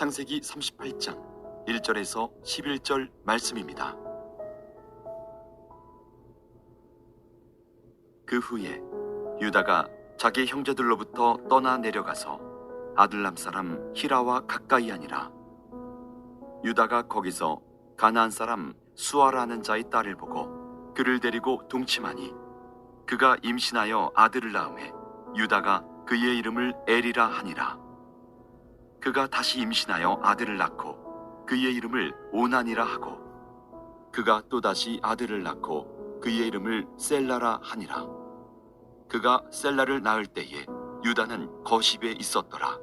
창세기 38장 1절에서 11절 말씀입니다. 그 후에 유다가 자기 형제들로부터 떠나 내려가서 아둘람 사람 히라와 가까이 하니라. 유다가 거기서 가나안 사람 수아라는 자의 딸을 보고 그를 데리고 동침하니 그가 임신하여 아들을 낳음에 유다가 그의 이름을 에리라 하니라. 그가 다시 임신하여 아들을 낳고 그의 이름을 오난이라 하고 그가 또다시 아들을 낳고 그의 이름을 셀라라 하니라. 그가 셀라를 낳을 때에 유다는 거십에 있었더라.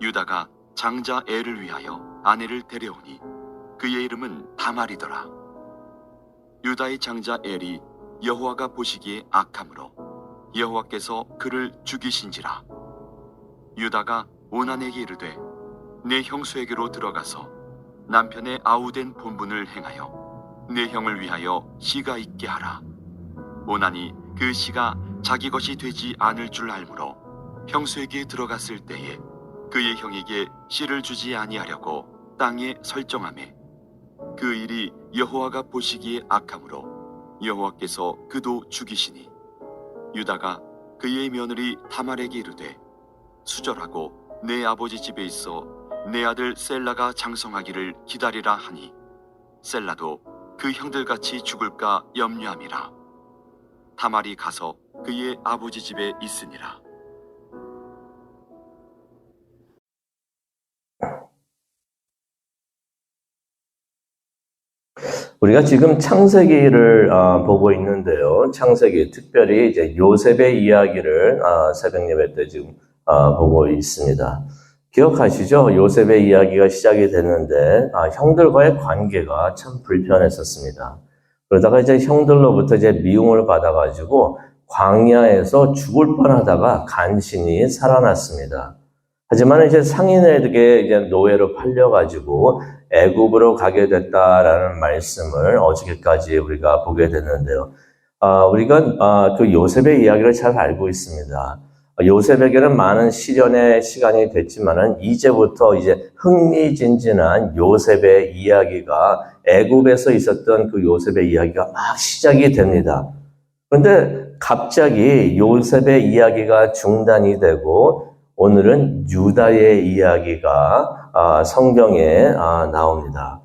유다가 장자 엘을 위하여 아내를 데려오니 그의 이름은 다말이더라. 유다의 장자 엘이 여호와가 보시기에 악함으로 여호와께서 그를 죽이신지라. 유다가 오난에게 이르되 내 형수에게로 들어가서 남편의 아우된 본분을 행하여 내 형을 위하여 씨가 있게 하라. 오난이 그 씨가 자기 것이 되지 않을 줄 알므로 형수에게 들어갔을 때에 그의 형에게 씨를 주지 아니하려고 땅에 설정하매 그 일이 여호와가 보시기에 악함으로 여호와께서 그도 죽이시니 유다가 그의 며느리 다말에게 이르되 수절하고 내 아버지 집에 있어 내 아들 셀라가 장성하기를 기다리라 하니 셀라도 그 형들같이 죽을까 염려함이라. 다말이 가서 그의 아버지 집에 있으니라. 우리가 지금 창세기를 보고 있는데요. 창세기, 특별히 이제 요셉의 이야기를 새벽 예배 때 지금 보고 있습니다. 기억하시죠? 요셉의 이야기가 시작이 됐는데 형들과의 관계가 참 불편했었습니다. 그러다가 이제 형들로부터 이제 미움을 받아가지고 광야에서 죽을 뻔하다가 간신히 살아났습니다. 하지만 이제 상인에게 이제 노예로 팔려가지고 애굽으로 가게 됐다라는 말씀을 어저께까지 우리가 보게 됐는데요. 우리가 그 요셉의 이야기를 잘 알고 있습니다. 요셉에게는 많은 시련의 시간이 됐지만은 이제부터 이제 흥미진진한 요셉의 이야기가 애굽에서 있었던 그 요셉의 이야기가 막 시작이 됩니다. 그런데 갑자기 요셉의 이야기가 중단이 되고 오늘은 유다의 이야기가 성경에 나옵니다.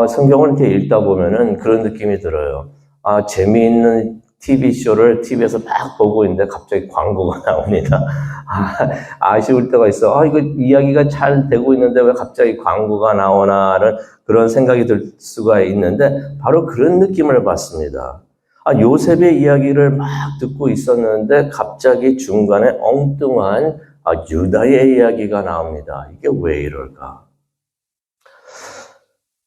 성경을 이렇게 읽다 보면은 그런 느낌이 들어요. 재미있는 TV쇼를 TV에서 막 보고 있는데 갑자기 광고가 나옵니다. 아쉬울 때가 있어. 이거 이야기가 잘 되고 있는데 왜 갑자기 광고가 나오나라는 그런 생각이 들 수가 있는데 바로 그런 느낌을 받습니다. 요셉의 이야기를 막 듣고 있었는데 갑자기 중간에 엉뚱한 유다의 이야기가 나옵니다. 이게 왜 이럴까?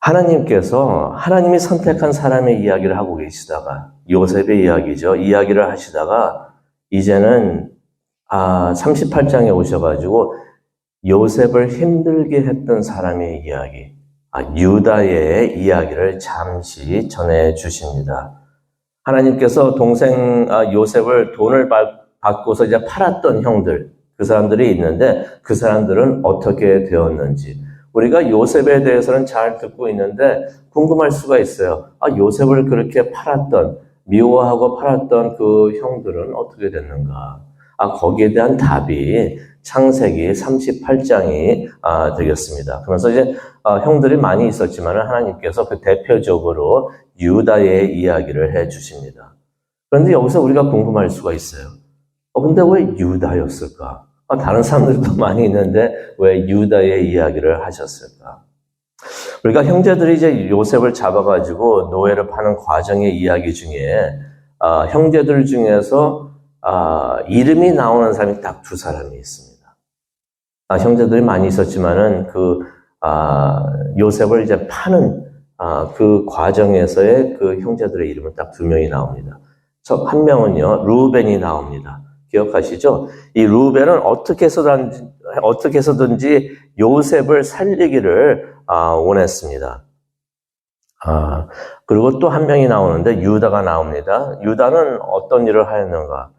하나님께서 하나님이 선택한 사람의 이야기를 하고 계시다가 요셉의 이야기죠. 이야기를 하시다가 이제는 38장에 오셔가지고 요셉을 힘들게 했던 사람의 이야기, 유다의 이야기를 잠시 전해 주십니다. 하나님께서 동생 요셉을 돈을 받고서 이제 팔았던 형들, 그 사람들이 있는데 그 사람들은 어떻게 되었는지 우리가 요셉에 대해서는 잘 듣고 있는데 궁금할 수가 있어요. 요셉을 그렇게 팔았던, 미워하고 팔았던 그 형들은 어떻게 됐는가? 거기에 대한 답이 창세기 38장이 되겠습니다. 그러면서 이제 형들이 많이 있었지만 하나님께서 그 대표적으로 유다의 이야기를 해 주십니다. 그런데 여기서 우리가 궁금할 수가 있어요. 근데 왜 유다였을까? 다른 사람들도 많이 있는데 왜 유다의 이야기를 하셨을까? 우리가 형제들이 이제 요셉을 잡아가지고 노예를 파는 과정의 이야기 중에 형제들 중에서 이름이 나오는 사람이 딱 두 사람이 있습니다. 형제들이 많이 있었지만은 요셉을 이제 파는 그 과정에서의 그 형제들의 이름은 딱 두 명이 나옵니다. 한 명은요, 루벤이 나옵니다. 기억하시죠? 이 루벤은 어떻게 해서든지 요셉을 살리기를 원했습니다. 그리고 또 한 명이 나오는데 유다가 나옵니다. 유다는 어떤 일을 하였는가?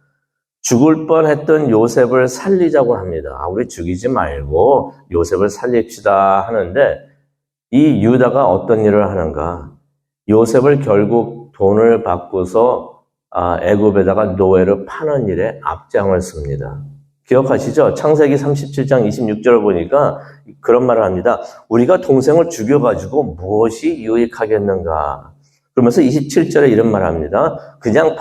죽을 뻔했던 요셉을 살리자고 합니다. 우리 죽이지 말고 요셉을 살립시다 하는데 이 유다가 어떤 일을 하는가? 요셉을 결국 돈을 받고서 애굽에다가 노예로 파는 일에 앞장을 씁니다. 기억하시죠? 창세기 37장 26절을 보니까 그런 말을 합니다. 우리가 동생을 죽여가지고 무엇이 유익하겠는가? 그러면서 27절에 이런 말을 합니다. 그냥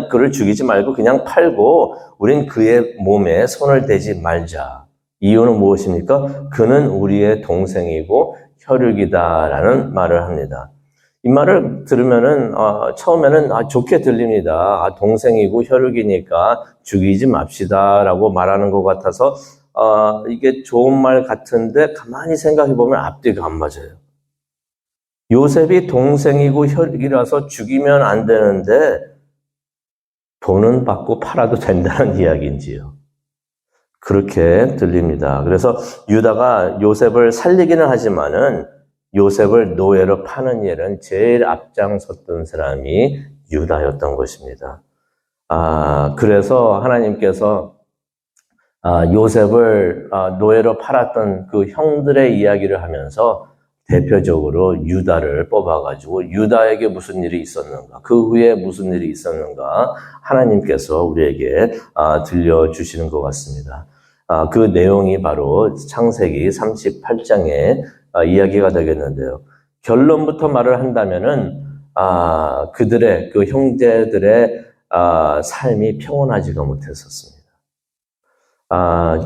그를 죽이지 말고 그냥 팔고 우린 그의 몸에 손을 대지 말자. 이유는 무엇입니까? 그는 우리의 동생이고 혈육이다라는 말을 합니다. 이 말을 들으면은 처음에는 좋게 들립니다. 동생이고 혈육이니까 죽이지 맙시다라고 말하는 것 같아서 이게 좋은 말 같은데 가만히 생각해 보면 앞뒤가 안 맞아요. 요셉이 동생이고 혈육이라서 죽이면 안 되는데 돈은 받고 팔아도 된다는 이야기인지요. 그렇게 들립니다. 그래서 유다가 요셉을 살리기는 하지만은 요셉을 노예로 파는 일은 제일 앞장섰던 사람이 유다였던 것입니다. 그래서 하나님께서 요셉을 노예로 팔았던 그 형들의 이야기를 하면서 대표적으로 유다를 뽑아가지고 유다에게 무슨 일이 있었는가, 그 후에 무슨 일이 있었는가 하나님께서 우리에게 들려주시는 것 같습니다. 그 내용이 바로 창세기 38장의 이야기가 되겠는데요. 결론부터 말을 한다면은 그들의 그 형제들의 삶이 평온하지가 못했었습니다.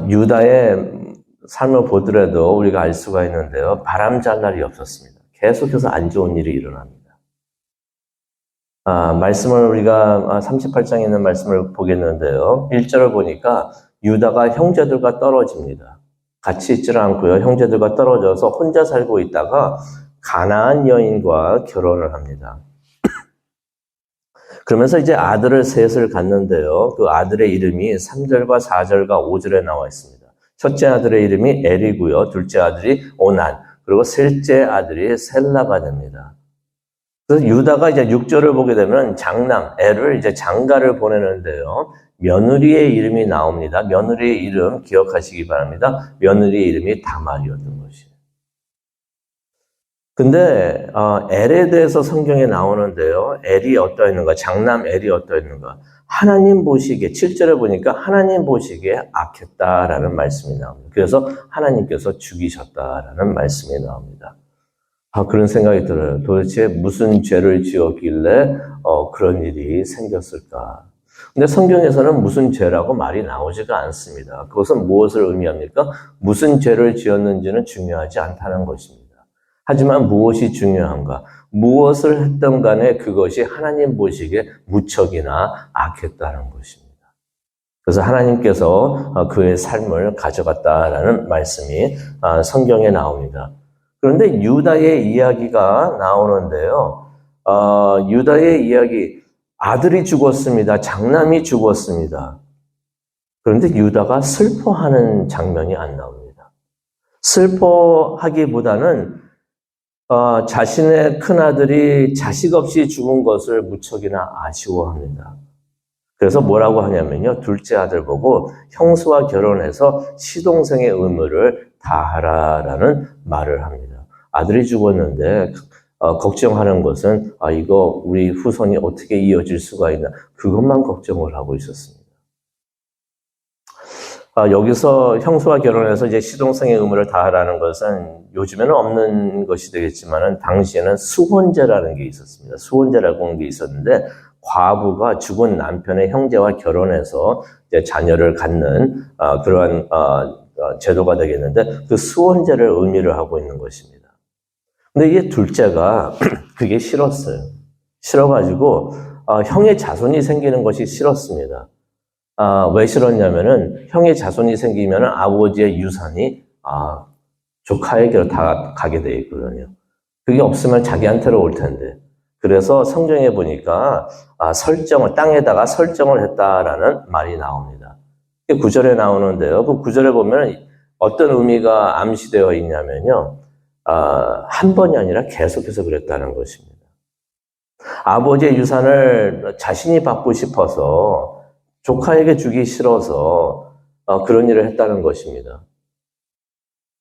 유다의 삶을 보더라도 우리가 알 수가 있는데요. 바람 잘 날이 없었습니다. 계속해서 안 좋은 일이 일어납니다. 말씀을 우리가 38장에 있는 말씀을 보겠는데요. 1절을 보니까 유다가 형제들과 떨어집니다. 같이 있지를 않고요. 형제들과 떨어져서 혼자 살고 있다가 가나안 여인과 결혼을 합니다. 그러면서 이제 아들을 셋을 갖는데요. 그 아들의 이름이 3절과 4절과 5절에 나와 있습니다. 첫째 아들의 이름이 엘이고요. 둘째 아들이 오난, 그리고 셋째 아들이 셀라가 됩니다. 그래서 유다가 이제 6절을 보게 되면 장남 엘을 이제 장가를 보내는데요. 며느리의 이름이 나옵니다. 며느리의 이름 기억하시기 바랍니다. 며느리의 이름이 다말이었던 것이에요. 근데 엘에 대해서 성경에 나오는데요. 엘이 어떠했는가? 장남 엘이 어떠했는가? 하나님 보시기에 7절에 보니까 하나님 보시기에 악했다라는 말씀이 나옵니다. 그래서 하나님께서 죽이셨다라는 말씀이 나옵니다. 그런 생각이 들어요. 도대체 무슨 죄를 지었길래 그런 일이 생겼을까? 근데 성경에서는 무슨 죄라고 말이 나오지가 않습니다. 그것은 무엇을 의미합니까? 무슨 죄를 지었는지는 중요하지 않다는 것입니다. 하지만 무엇이 중요한가? 무엇을 했던 간에 그것이 하나님 보시기에 무척이나 악했다는 것입니다. 그래서 하나님께서 그의 삶을 가져갔다라는 말씀이 성경에 나옵니다. 그런데 유다의 이야기가 나오는데요. 유다의 이야기, 아들이 죽었습니다. 장남이 죽었습니다. 그런데 유다가 슬퍼하는 장면이 안 나옵니다. 슬퍼하기보다는 자신의 큰아들이 자식 없이 죽은 것을 무척이나 아쉬워합니다. 그래서 뭐라고 하냐면요. 둘째 아들 보고 형수와 결혼해서 시동생의 의무를 다하라라는 말을 합니다. 아들이 죽었는데 걱정하는 것은 이거 우리 후손이 어떻게 이어질 수가 있나, 그것만 걱정을 하고 있었습니다. 여기서 형수와 결혼해서 이제 시동생의 의무를 다하라는 것은 요즘에는 없는 것이 되겠지만은 당시에는 수혼제라는 게 있었습니다. 수혼제라고 하는 게 있었는데 과부가 죽은 남편의 형제와 결혼해서 이제 자녀를 갖는 그러한 제도가 되겠는데 그 수혼제를 의미를 하고 있는 것입니다. 근데 이게 둘째가 그게 싫었어요. 싫어가지고 형의 자손이 생기는 것이 싫었습니다. 왜 싫었냐면은 형의 자손이 생기면은 아버지의 유산이 조카에게로 다 가게 돼 있거든요. 그게 없으면 자기한테로 올 텐데. 그래서 성경에 보니까 땅에다가 설정을 했다라는 말이 나옵니다. 9절에 나오는데요. 그 9절에 보면 어떤 의미가 암시되어 있냐면요. 한 번이 아니라 계속해서 그랬다는 것입니다. 아버지의 유산을 자신이 받고 싶어서 조카에게 주기 싫어서 그런 일을 했다는 것입니다.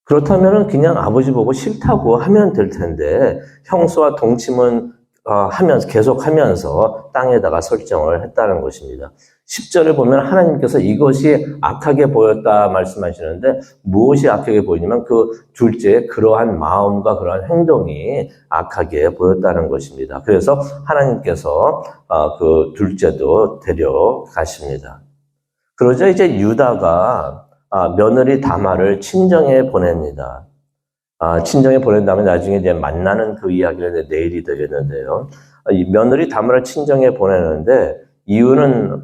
그렇다면 그냥 아버지 보고 싫다고 하면 될 텐데 형수와 동침은 계속 하면서 땅에다가 설정을 했다는 것입니다. 10절에 보면 하나님께서 이것이 악하게 보였다 말씀하시는데 무엇이 악하게 보이냐면 그 둘째의 그러한 마음과 그러한 행동이 악하게 보였다는 것입니다. 그래서 하나님께서 그 둘째도 데려가십니다. 그러자 이제 유다가 며느리 다말을 친정에 보냅니다. 친정에 보낸 다음에 나중에 이제 만나는 그 이야기를 내일이 되겠는데요. 이 며느리 다말을 친정에 보내는데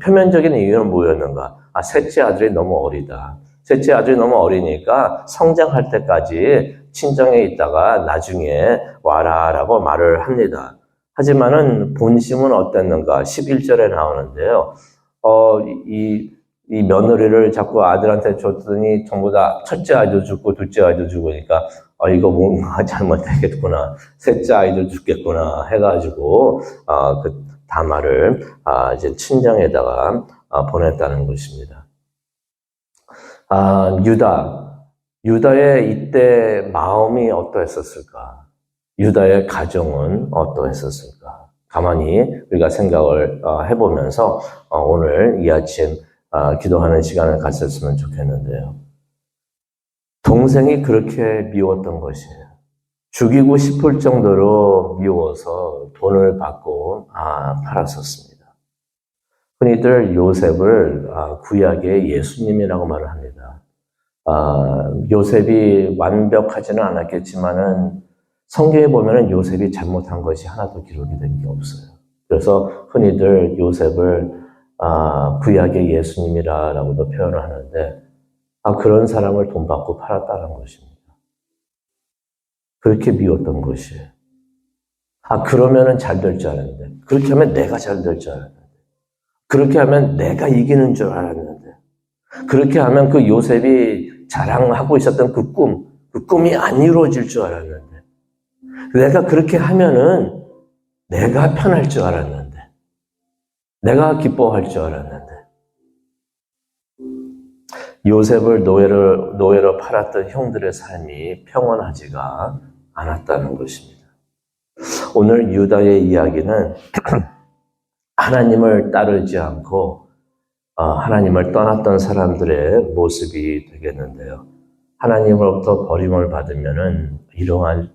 표면적인 이유는 뭐였는가? 셋째 아들이 너무 어리다. 셋째 아들이 너무 어리니까 성장할 때까지 친정에 있다가 나중에 와라라고 말을 합니다. 하지만은 본심은 어땠는가? 11절에 나오는데요. 이 며느리를 자꾸 아들한테 줬더니 전부 다 첫째 아이도 죽고 둘째 아이도 죽으니까 이거 뭔가 잘못되겠구나. 셋째 아이도 죽겠구나 해가지고 그 다말을 이제 친정에다가 보냈다는 것입니다. 유다의 이때 마음이 어떠했었을까? 유다의 가정은 어떠했었을까? 가만히 우리가 생각을 해보면서 오늘 이 아침 기도하는 시간을 가졌으면 좋겠는데요. 동생이 그렇게 미웠던 것이에요. 죽이고 싶을 정도로 미워서 돈을 받고 팔았었습니다. 흔히들 요셉을 구약의 예수님이라고 말을 합니다. 요셉이 완벽하지는 않았겠지만은 성경에 보면은 요셉이 잘못한 것이 하나도 기록이 된 게 없어요. 그래서 흔히들 요셉을 구약의 예수님이라고도 표현을 하는데 그런 사람을 돈 받고 팔았다는 것입니다. 그렇게 미웠던 것이에요. 그러면은 잘 될 줄 알았는데, 그렇게 하면 내가 잘 될 줄 알았는데, 그렇게 하면 내가 이기는 줄 알았는데, 그렇게 하면 그 요셉이 자랑하고 있었던 그 꿈이 안 이루어질 줄 알았는데, 내가 그렇게 하면은 내가 편할 줄 알았는데, 내가 기뻐할 줄 알았는데, 요셉을 노예로 팔았던 형들의 삶이 평온하지가 않았다는 것입니다. 오늘 유다의 이야기는 하나님을 따르지 않고 하나님을 떠났던 사람들의 모습이 되겠는데요. 하나님으로부터 버림을 받으면은 이러한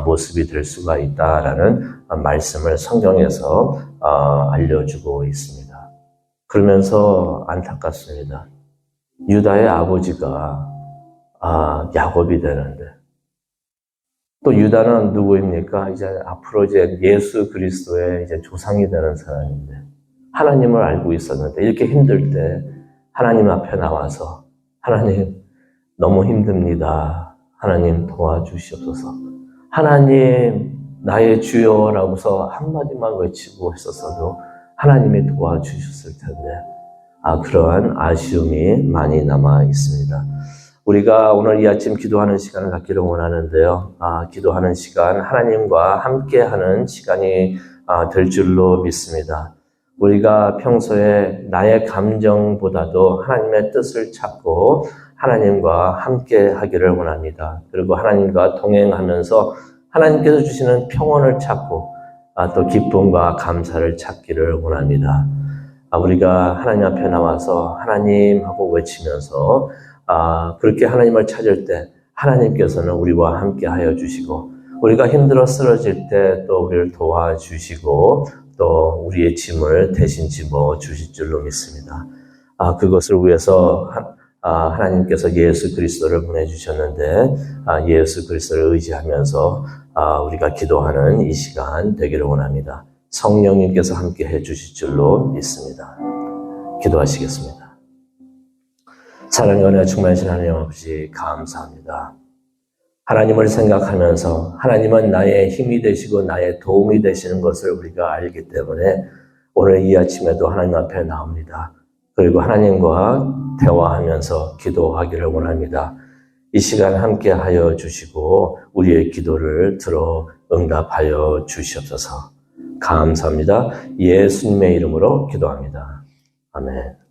모습이 될 수가 있다라는 말씀을 성경에서 알려주고 있습니다. 그러면서 안타깝습니다. 유다의 아버지가 야곱이 되는데 또 유다는 누구입니까? 이제 앞으로 이제 예수 그리스도의 이제 조상이 되는 사람인데 하나님을 알고 있었는데 이렇게 힘들 때 하나님 앞에 나와서 하나님 너무 힘듭니다. 하나님 도와주시옵소서. 하나님 나의 주여라고서 한마디만 외치고 했었어도 하나님이 도와주셨을 텐데 그러한 아쉬움이 많이 남아 있습니다. 우리가 오늘 이 아침 기도하는 시간을 갖기를 원하는데요. 기도하는 시간, 하나님과 함께하는 시간이 될 줄로 믿습니다. 우리가 평소에 나의 감정보다도 하나님의 뜻을 찾고 하나님과 함께하기를 원합니다. 그리고 하나님과 동행하면서 하나님께서 주시는 평온을 찾고 또 기쁨과 감사를 찾기를 원합니다. 우리가 하나님 앞에 나와서 하나님 하고 외치면서 그렇게 하나님을 찾을 때 하나님께서는 우리와 함께 하여 주시고 우리가 힘들어 쓰러질 때 또 우리를 도와주시고 또 우리의 짐을 대신 집어 주실 줄로 믿습니다. 그것을 위해서 하나님께서 예수 그리스도를 보내주셨는데 예수 그리스도를 의지하면서 우리가 기도하는 이 시간 되기를 원합니다. 성령님께서 함께 해 주실 줄로 믿습니다. 기도하시겠습니다. 사랑의 은혜가 충만하신 하나님 아버지 감사합니다. 하나님을 생각하면서 하나님은 나의 힘이 되시고 나의 도움이 되시는 것을 우리가 알기 때문에 오늘 이 아침에도 하나님 앞에 나옵니다. 그리고 하나님과 대화하면서 기도하기를 원합니다. 이 시간 함께 하여 주시고 우리의 기도를 들어 응답하여 주시옵소서. 감사합니다. 예수님의 이름으로 기도합니다. 아멘.